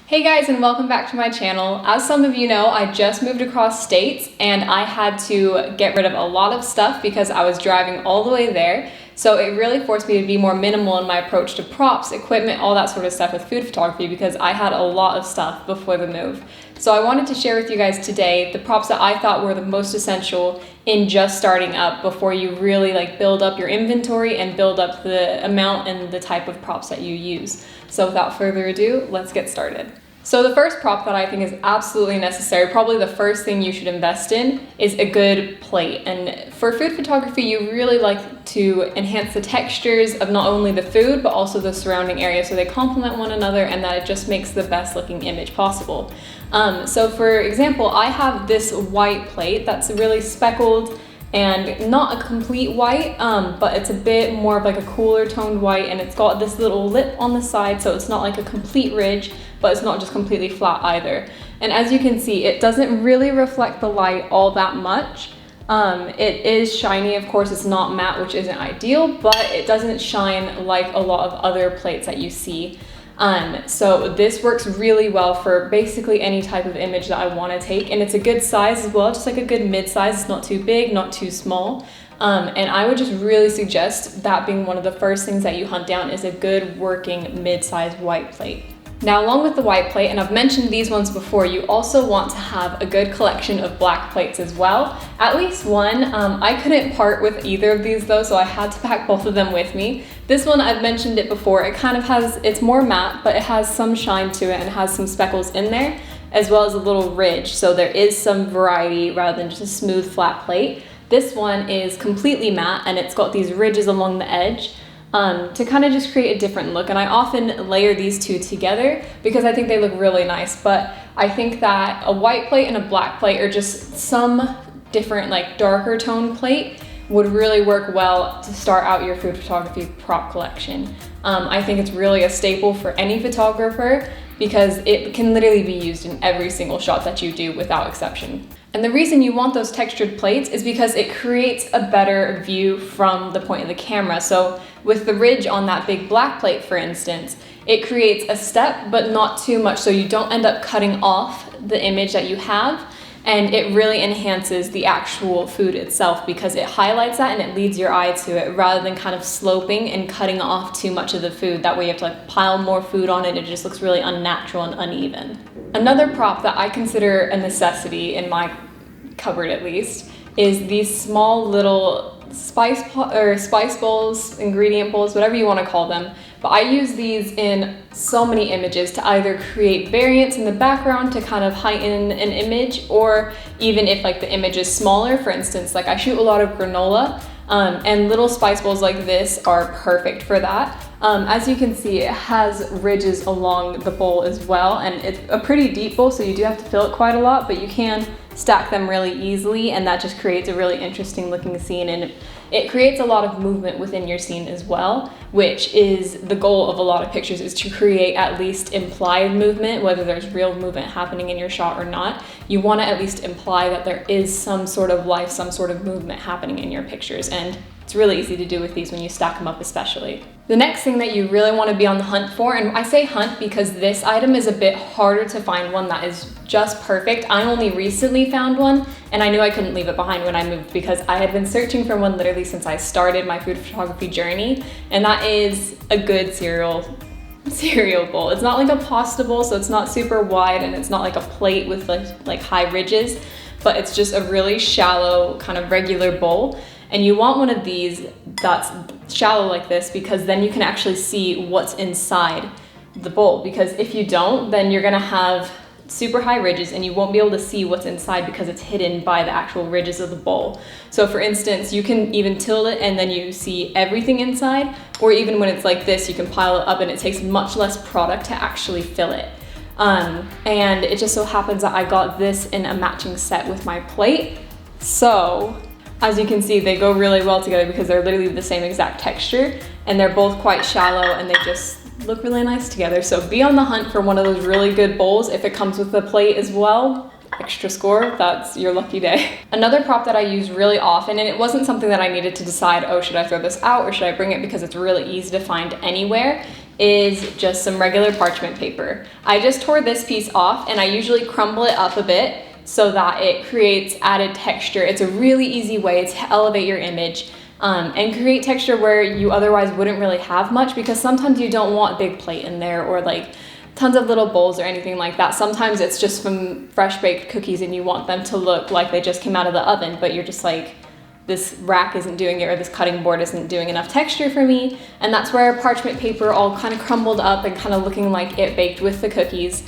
Hey guys, and welcome back to my channel. As some of you know, I just moved across states and I had to get rid of a lot of stuff because I was driving all the way there. So it really forced me to be more minimal in my approach to props, equipment, all that sort of stuff with food photography because I had a lot of stuff before the move. So I wanted to share with you guys today the props that I thought were the most essential in just starting up before you really build up your inventory and build up the amount and the type of props that you use. So without further ado, let's get started. So the first prop that I think is absolutely necessary, probably the first thing you should invest in, is a good plate. And for food photography, you really like to enhance the textures of not only the food, but also the surrounding area so they complement one another and that it just makes the best looking image possible. So for example, I have this white plate that's really speckled and not a complete white, but it's a bit more of a cooler toned white, and it's got this little lip on the side, so it's not like a complete ridge, but it's not just completely flat either. And as you can see, it doesn't really reflect the light all that much. It is shiny, of course, it's not matte, which isn't ideal, but it doesn't shine like a lot of other plates that you see. So this works really well for basically any type of image that I want to take, and it's a good size as well, just like a good mid-size. It's not too big, not too small. And I would just really suggest that being one of the first things that you hunt down is a good working mid-size white plate. Now, along with the white plate, and I've mentioned these ones before, you also want to have a good collection of black plates as well. At least one. I couldn't part with either of these though, so I had to pack both of them with me. This one, I've mentioned it before, it's more matte, but it has some shine to it and it has some speckles in there, as well as a little ridge, so there is some variety rather than just a smooth flat plate. This one is completely matte and it's got these ridges along the edge. To kind of just create a different look, and I often layer these two together because I think they look really nice, but I think that a white plate and a black plate, or just some different darker tone plate, would really work well to start out your food photography prop collection. I think it's really a staple for any photographer because it can literally be used in every single shot that you do without exception. And the reason you want those textured plates is because it creates a better view from the point of the camera. So with the ridge on that big black plate, for instance, it creates a step, but not too much, so you don't end up cutting off the image that you have. And it really enhances the actual food itself because it highlights that and it leads your eye to it rather than kind of sloping and cutting off too much of the food. That way you have to pile more food on it. It just looks really unnatural and uneven. Another prop that I consider a necessity in my cupboard, at least, is these small little spice bowls, ingredient bowls, whatever you want to call them. But I use these in so many images to either create variants in the background to kind of heighten an image, or even if the image is smaller. For instance, I shoot a lot of granola, and little spice bowls like this are perfect for that. As you can see, it has ridges along the bowl as well, and it's a pretty deep bowl, so you do have to fill it quite a lot, but you can stack them really easily, and that just creates a really interesting looking scene, and it creates a lot of movement within your scene as well, which is the goal of a lot of pictures, is to create at least implied movement, whether there's real movement happening in your shot or not. You want to at least imply that there is some sort of life, some sort of movement happening in your pictures, and it's really easy to do with these when you stack them up especially. The next thing that you really want to be on the hunt for, and I say hunt because this item is a bit harder to find one that is just perfect. I only recently found one, and I knew I couldn't leave it behind when I moved because I had been searching for one literally since I started my food photography journey, and that is a good cereal bowl. It's not a pasta bowl, so it's not super wide, and it's not a plate with high ridges, but it's just a really shallow kind of regular bowl. And you want one of these that's shallow like this because then you can actually see what's inside the bowl, because if you don't, then you're gonna have super high ridges and you won't be able to see what's inside because it's hidden by the actual ridges of the bowl. So for instance, you can even tilt it and then you see everything inside, or even when it's like this, you can pile it up and it takes much less product to actually fill it. And it just so happens that I got this in a matching set with my plate. So as you can see, they go really well together because they're literally the same exact texture, and they're both quite shallow and they just look really nice together. So be on the hunt for one of those really good bowls. If it comes with a plate as well, extra score, that's your lucky day. Another prop that I use really often, and it wasn't something that I needed to decide, oh, should I throw this out or should I bring it because it's really easy to find anywhere, is just some regular parchment paper. I just tore this piece off, and I usually crumble it up a bit so that it creates added texture. It's a really easy way to elevate your image and create texture where you otherwise wouldn't really have much, because sometimes you don't want a big plate in there or like tons of little bowls or anything like that. Sometimes it's just from fresh baked cookies and you want them to look like they just came out of the oven, but you're just like, this rack isn't doing it, or this cutting board isn't doing enough texture for me. And that's where parchment paper all kind of crumbled up and kind of looking like it baked with the cookies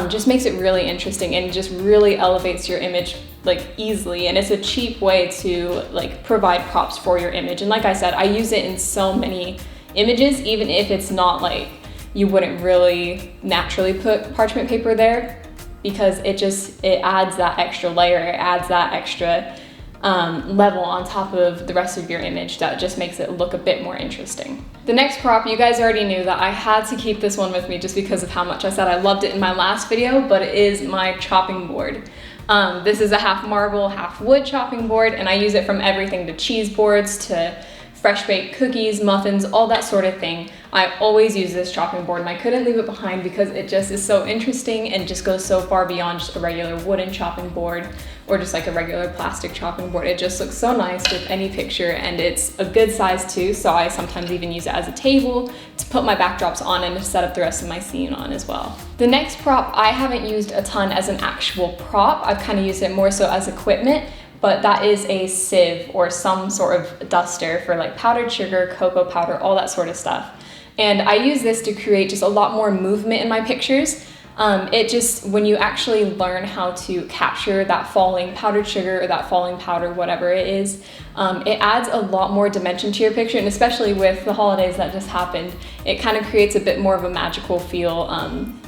just makes it really interesting and just really elevates your image like easily. And it's a cheap way to like provide props for your image. And like I said, I use it in so many images, even if it's not like, you wouldn't really naturally put parchment paper there, because it adds that extra layer, it adds that extra level on top of the rest of your image that just makes it look a bit more interesting. The next prop, you guys already knew that I had to keep this one with me just because of how much I said I loved it in my last video, but it is my chopping board. This is a half marble, half wood chopping board, and I use it from everything to cheese boards to fresh baked cookies, muffins, all that sort of thing. I always use this chopping board, and I couldn't leave it behind because it just is so interesting and just goes so far beyond just a regular wooden chopping board or just like a regular plastic chopping board. It just looks so nice with any picture, and it's a good size too, so I sometimes even use it as a table to put my backdrops on and to set up the rest of my scene on as well. The next prop I haven't used a ton as an actual prop. I've kind of used it more so as equipment, but that is a sieve or some sort of duster for like powdered sugar, cocoa powder, all that sort of stuff. And I use this to create just a lot more movement in my pictures. It just, when you actually learn how to capture that falling powdered sugar or that falling powder, whatever it is, it adds a lot more dimension to your picture. And especially with the holidays that just happened, it kind of creates a bit more of a magical feel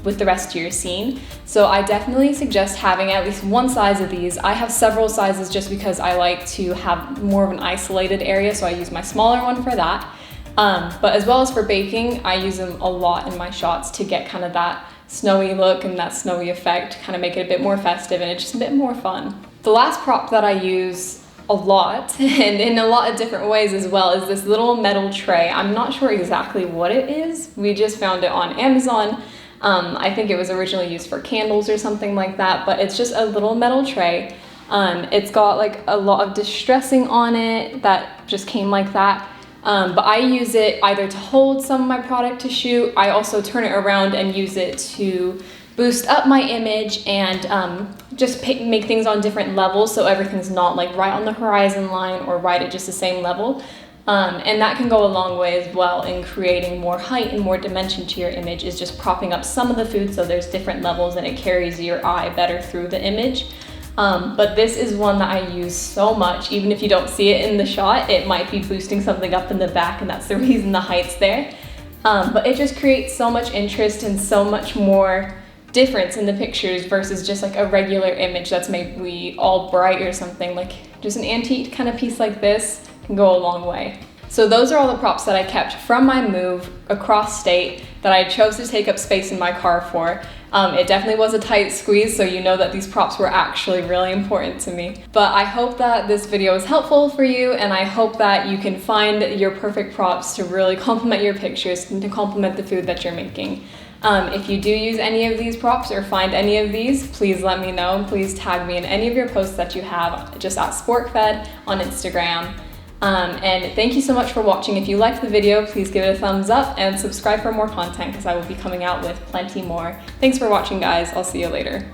with the rest of your scene. So I definitely suggest having at least one size of these. I have several sizes just because I like to have more of an isolated area, so I use my smaller one for that. But as well as for baking, I use them a lot in my shots to get kind of that snowy look and that snowy effect, kind of make it a bit more festive and it's just a bit more fun. The last prop that I use a lot and in a lot of different ways as well is this little metal tray. I'm not sure exactly what it is. We just found it on Amazon. I think it was originally used for candles or something like that, but it's just a little metal tray. It's got like a lot of distressing on it that just came like that. But I use it either to hold some of my product to shoot. I also turn it around and use it to boost up my image and just make things on different levels so everything's not like right on the horizon line or right at just the same level. And that can go a long way as well in creating more height and more dimension to your image, is just propping up some of the food so there's different levels and it carries your eye better through the image. But this is one that I use so much. Even if you don't see it in the shot, it might be boosting something up in the back, and that's the reason the height's there. But it just creates so much interest and so much more difference in the pictures versus just like a regular image that's maybe all bright or something. Like just an antique kind of piece like this can go a long way. So those are all the props that I kept from my move across state that I chose to take up space in my car for. It definitely was a tight squeeze, so you know that these props were actually really important to me. But I hope that this video was helpful for you, and I hope that you can find your perfect props to really complement your pictures and to complement the food that you're making. If you do use any of these props or find any of these, please let me know. Please tag me in any of your posts that you have, just at SporkFed on Instagram. And thank you so much for watching. If you liked the video, please give it a thumbs up and subscribe for more content because I will be coming out with plenty more. Thanks for watching, guys. I'll see you later.